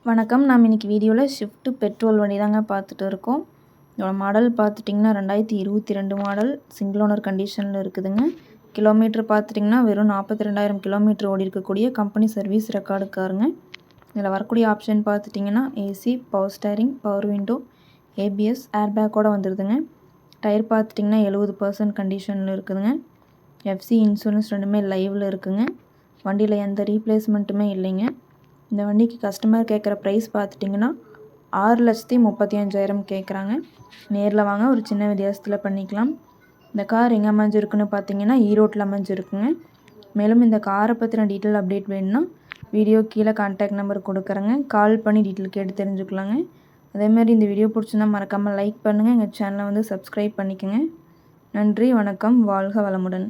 வணக்கம். நாம் இன்னைக்கு வீடியோவில் ஷிஃப்ட் பெட்ரோல் வண்டி தாங்க பார்த்துட்டு இருக்கோம். இதோட மாடல் பார்த்துட்டிங்கன்னா 2022 மாடல் சிங்கிள் ஓனர் கண்டிஷனில் இருக்குதுங்க. கிலோமீட்டர் பார்த்துட்டிங்கன்னா வெறும் 42,000 கிலோமீட்டர் ஓடி இருக்கக்கூடிய கம்பெனி சர்வீஸ் ரெக்கார்டு காருங்க. இதில் வரக்கூடிய ஆப்ஷன் பார்த்துட்டிங்கன்னா AC, power steering, power window, ABS, ஏர்பேக்கோடு வந்துடுதுங்க. டயர் பார்த்துட்டிங்கன்னா 70% கண்டிஷனில் இருக்குதுங்க. எஃப்சி இன்சூரன்ஸ் ரெண்டுமே லைவில் இருக்குதுங்க. வண்டியில் எந்த ரீப்ளேஸ்மெண்ட்டுமே இல்லைங்க. இந்த வண்டிக்கு கஸ்டமர் கேட்குற ப்ரைஸ் பார்த்துட்டிங்கன்னா 6,35,000 கேட்குறாங்க. நேரில் வாங்க, ஒரு சின்ன வித்தியாசத்தில் பண்ணிக்கலாம். இந்த கார் எங்கே அமைஞ்சிருக்குன்னு பார்த்தீங்கன்னா ஈரோட்டில் அமைஞ்சிருக்குங்க. மேலும் இந்த காரை பற்றின டீட்டெயில் அப்டேட் வேணும்னா வீடியோ கீழே கான்டாக்ட் நம்பர் கொடுக்குறேங்க. கால் பண்ணி டீட்டெயில் கேட்டு தெரிஞ்சுக்கலாங்க. அதேமாதிரி இந்த வீடியோ பிடிச்சிருந்தா மறக்காமல் லைக் பண்ணுங்கள். எங்கள் சேனலை சப்ஸ்கிரைப் பண்ணிக்கோங்க. நன்றி, வணக்கம், வாழ்க வளமுடன்.